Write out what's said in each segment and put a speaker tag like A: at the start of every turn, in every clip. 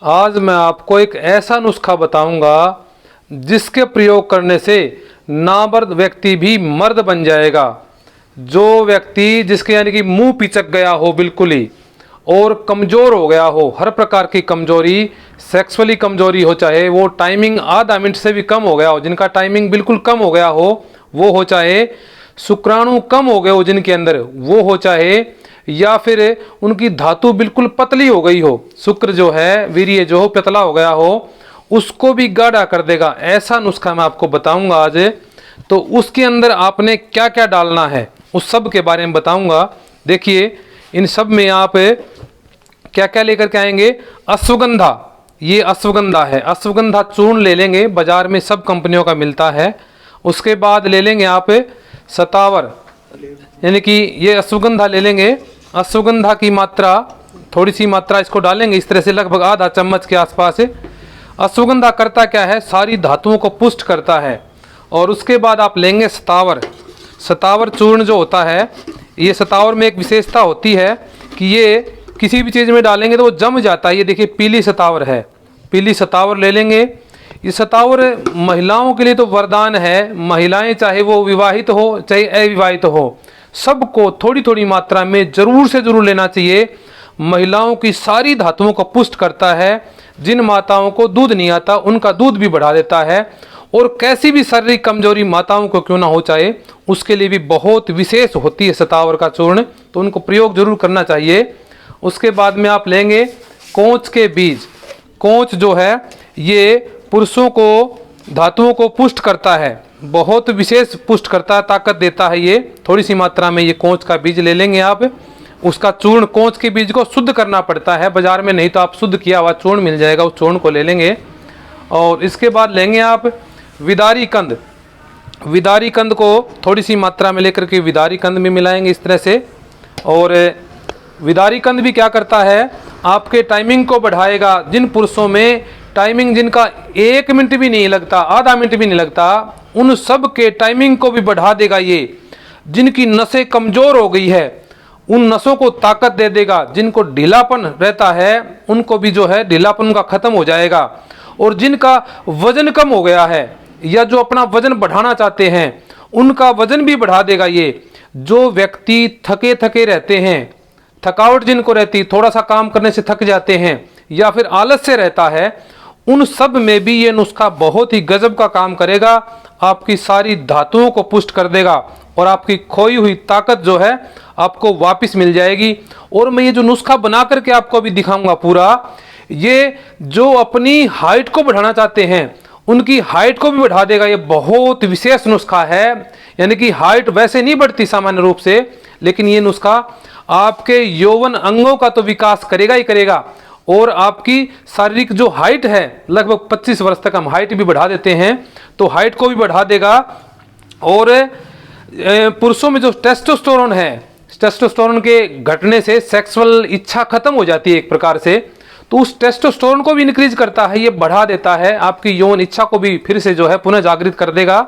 A: आज मैं आपको एक ऐसा नुस्खा बताऊंगा जिसके प्रयोग करने से नामर्द व्यक्ति भी मर्द बन जाएगा। जो व्यक्ति जिसके यानी कि मुंह पिचक गया हो बिल्कुल ही और कमज़ोर हो गया हो, हर प्रकार की कमजोरी, सेक्सुअली कमजोरी हो, चाहे वो टाइमिंग आधा मिनट से भी कम हो गया हो, जिनका टाइमिंग बिल्कुल कम हो गया हो वो हो, चाहे शुक्राणु कम हो गए हो जिनके अंदर वो हो, चाहे या फिर उनकी धातु बिल्कुल पतली हो गई हो, शुक्र जो है वीर्य जो हो पतला हो गया हो, उसको भी गाढ़ा कर देगा। ऐसा नुस्खा मैं आपको बताऊंगा आज। तो उसके अंदर आपने क्या क्या डालना है उस सब के बारे में बताऊंगा। देखिए इन सब में आप क्या क्या लेकर के आएंगे। अश्वगंधा, ये अश्वगंधा है, अश्वगंधा चूर्ण ले लेंगे, बाजार में सब कंपनियों का मिलता है। उसके बाद ले लेंगे आप सतावर, यानी कि ये अश्वगंधा ले लेंगे। अश्वगंधा की मात्रा, थोड़ी सी मात्रा इसको डालेंगे इस तरह से, लगभग आधा चम्मच के आसपास। अश्वगंधा करता क्या है, सारी धातुओं को पुष्ट करता है। और उसके बाद आप लेंगे सतावर। सतावर चूर्ण जो होता है, ये सतावर में एक विशेषता होती है कि ये किसी भी चीज़ में डालेंगे तो वो जम जाता है। ये देखिए पीली सतावर है, पीली सतावर ले लेंगे। ये सतावर महिलाओं के लिए तो वरदान है। महिलाएं चाहे वो विवाहित हो चाहे अविवाहित हो, सबको थोड़ी थोड़ी मात्रा में जरूर से जरूर लेना चाहिए। महिलाओं की सारी धातुओं को पुष्ट करता है। जिन माताओं को दूध नहीं आता उनका दूध भी बढ़ा देता है। और कैसी भी शारीरिक कमजोरी माताओं को क्यों ना हो, चाहे उसके लिए भी बहुत विशेष होती है सतावर का चूर्ण, तो उनको प्रयोग जरूर करना चाहिए। उसके बाद में आप लेंगे कोंच के बीज। कोंच जो है ये पुरुषों को धातुओं को पुष्ट करता है, बहुत विशेष पुष्ट करता है, ताकत देता है। ये थोड़ी सी मात्रा में ये कोंच का बीज ले लेंगे आप। उसका चूर्ण, कोंच के बीज को शुद्ध करना पड़ता है, बाजार में नहीं तो आप शुद्ध किया हुआ चूर्ण मिल जाएगा, उस चूर्ण को ले लेंगे। और इसके बाद लेंगे आप विदारी कंद। विदारी कंद को थोड़ी सी मात्रा में लेकर के विदारी कंद में मिलाएंगे इस तरह से। और विदारी कंद भी क्या करता है, आपके टाइमिंग को बढ़ाएगा। जिन पुरुषों में टाइमिंग जिनका 1 मिनट भी नहीं लगता, आधा मिनट भी नहीं लगता, उन सब के टाइमिंग को भी बढ़ा देगा ये। जिनकी नसें कमजोर हो गई है उन नसों को ताकत दे देगा। जिनको ढीलापन रहता है उनको भी जो है ढीलापन उनका खत्म हो जाएगा। और जिनका वजन कम हो गया है या जो अपना वजन बढ़ाना चाहते हैं उनका वजन भी बढ़ा देगा ये। जो व्यक्ति थके थके रहते हैं, थकावट जिनको रहती, थोड़ा सा काम करने से थक जाते हैं या फिर आलस से रहता है, उन सब में भी ये नुस्खा बहुत ही गजब का काम करेगा। आपकी सारी धातुओं को पुष्ट कर देगा और आपकी खोई हुई ताकत जो है आपको वापस मिल जाएगी। और मैं ये जो नुस्खा बना करके आपको अभी दिखाऊंगा पूरा, ये जो अपनी हाइट को बढ़ाना चाहते हैं उनकी हाइट को भी बढ़ा देगा। ये बहुत विशेष नुस्खा है, यानी कि हाइट वैसे नहीं बढ़ती सामान्य रूप से, लेकिन ये नुस्खा आपके यौवन अंगों का तो विकास करेगा ही करेगा। और आपकी शारीरिक जो हाइट है, लगभग 25 वर्ष तक हम हाइट भी बढ़ा देते हैं, तो हाइट को भी बढ़ा देगा। और पुरुषों में जो टेस्टोस्टेरोन है, टेस्टोस्टेरोन के घटने से सेक्सुअल इच्छा खत्म हो जाती है एक प्रकार से, तो उस टेस्टोस्टेरोन को भी इंक्रीज करता है, ये बढ़ा देता है। आपकी यौन इच्छा को भी फिर से जो है पुनः जागृत कर देगा।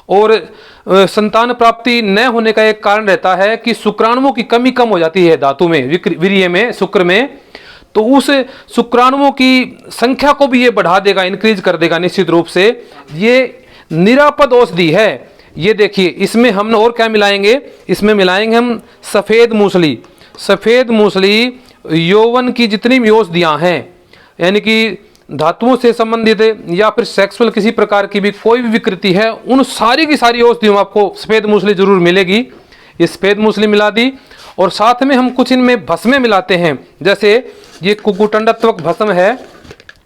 A: और संतान प्राप्ति न होने का एक कारण रहता है कि शुक्राणुओं की कमी कम हो जाती है धातु में, वीर्य में, शुक्र में, तो उस शुक्राणुओं की संख्या को भी ये बढ़ा देगा, इंक्रीज कर देगा निश्चित रूप से। ये निरापद औषधि है। ये देखिए इसमें हम और क्या मिलाएंगे, इसमें मिलाएंगे हम सफ़ेद मूसली। सफ़ेद मूसली यौवन की जितनी भी औषधियाँ हैं, यानी कि धातुओं से संबंधित या फिर सेक्सुअल किसी प्रकार की भी कोई भी विकृति है, उन सारी की सारी औषधियों में आपको सफ़ेद मूसली जरूर मिलेगी। ये सफ़ेद मूसली मिला दी। और साथ में हम कुछ इनमें भस्में मिलाते हैं, जैसे ये कुकुटंडत्वक भस्म है,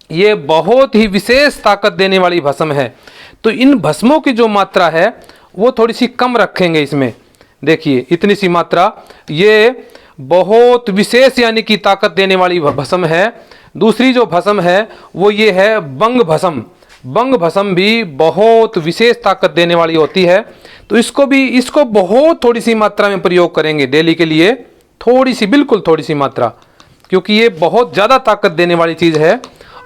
A: ये बहुत ही विशेष ताकत देने वाली भस्म है। तो इन भस्मों की जो मात्रा है वो थोड़ी सी कम रखेंगे इसमें। देखिए इतनी सी मात्रा, ये बहुत विशेष यानी कि ताकत देने वाली भस्म है। दूसरी जो भस्म है वो ये है बंग भस्म। बंग भस्म भी बहुत विशेष ताकत देने वाली होती है। तो इसको बहुत थोड़ी सी मात्रा में प्रयोग करेंगे डेली के लिए, थोड़ी सी, बिल्कुल थोड़ी सी मात्रा, क्योंकि ये बहुत ज़्यादा ताकत देने वाली चीज़ है।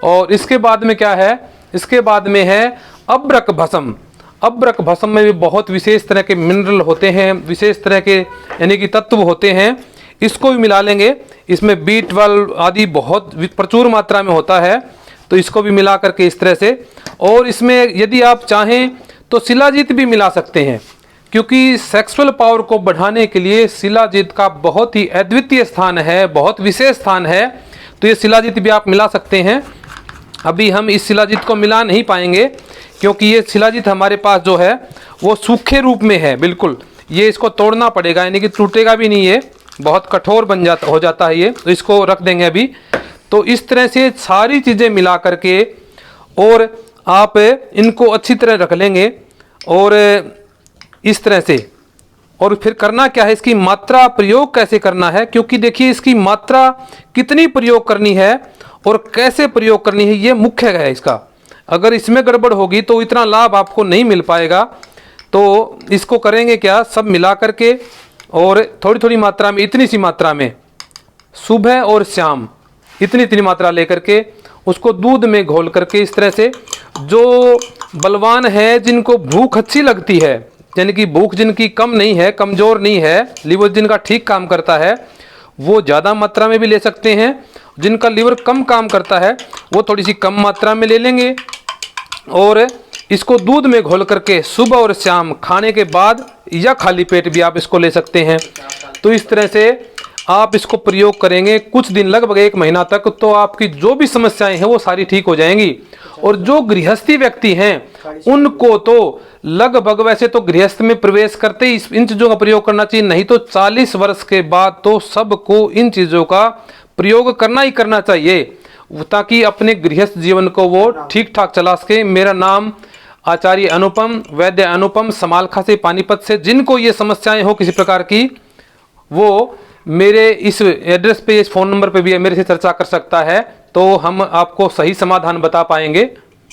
A: और इसके बाद में क्या है, इसके बाद में है अब्रक भस्म। अब्रक भस्म में भी बहुत विशेष तरह के मिनरल होते हैं, विशेष तरह के यानी कि तत्व होते हैं। इसको भी मिला लेंगे। इसमें B12 आदि बहुत प्रचुर मात्रा में होता है, तो इसको भी मिला करके इस तरह से। और इसमें यदि आप चाहें तो शिलाजीत भी मिला सकते हैं, क्योंकि सेक्सुअल पावर को बढ़ाने के लिए शिलाजीत का बहुत ही अद्वितीय स्थान है, बहुत विशेष स्थान है। तो ये शिलाजीत भी आप मिला सकते हैं। अभी हम इस शिलाजीत को मिला नहीं पाएंगे, क्योंकि ये शिलाजीत हमारे पास जो है वो सूखे रूप में है बिल्कुल। ये इसको तोड़ना पड़ेगा, यानी कि टूटेगा भी नहीं, ये बहुत कठोर हो जाता है ये। तो इसको रख देंगे अभी। तो इस तरह से सारी चीज़ें मिला करके और आप इनको अच्छी तरह रख लेंगे और इस तरह से। और फिर करना क्या है, इसकी मात्रा प्रयोग कैसे करना है, क्योंकि देखिए इसकी मात्रा कितनी प्रयोग करनी है और कैसे प्रयोग करनी है, ये मुख्य है इसका। अगर इसमें गड़बड़ होगी तो इतना लाभ आपको नहीं मिल पाएगा। तो इसको करेंगे क्या, सब मिला करके और थोड़ी थोड़ी मात्रा में, इतनी सी मात्रा में सुबह और शाम इतनी इतनी मात्रा लेकर के उसको दूध में घोल करके इस तरह से। जो बलवान है, जिनको भूख अच्छी लगती है, यानी कि भूख जिनकी कम नहीं है, कमज़ोर नहीं है, लीवर जिनका ठीक काम करता है, वो ज़्यादा मात्रा में भी ले सकते हैं। जिनका लीवर कम काम करता है वो थोड़ी सी कम मात्रा में ले लेंगे और इसको दूध में घोल करके सुबह और शाम खाने के बाद या खाली पेट भी आप इसको ले सकते हैं। तो इस तरह से आप इसको प्रयोग करेंगे कुछ दिन, लगभग 1 महीना तक, तो आपकी जो भी समस्याएं हैं वो सारी ठीक हो जाएंगी। और जो गृहस्थी व्यक्ति हैं उनको तो लगभग, वैसे तो गृहस्थ में प्रवेश करते ही इन चीज़ों का प्रयोग करना चाहिए, नहीं तो 40 वर्ष के बाद तो सबको इन चीज़ों का प्रयोग करना ही करना चाहिए, ताकि अपने गृहस्थ जीवन को वो ठीक ठाक चला सके। मेरा नाम आचार्य अनुपम, वैद्य अनुपम, समालखा से, पानीपत से। जिनको ये समस्याएं हो किसी प्रकार की, वो मेरे इस एड्रेस पे, इस फ़ोन नंबर पे भी मेरे से चर्चा कर सकता है, तो हम आपको सही समाधान बता पाएंगे।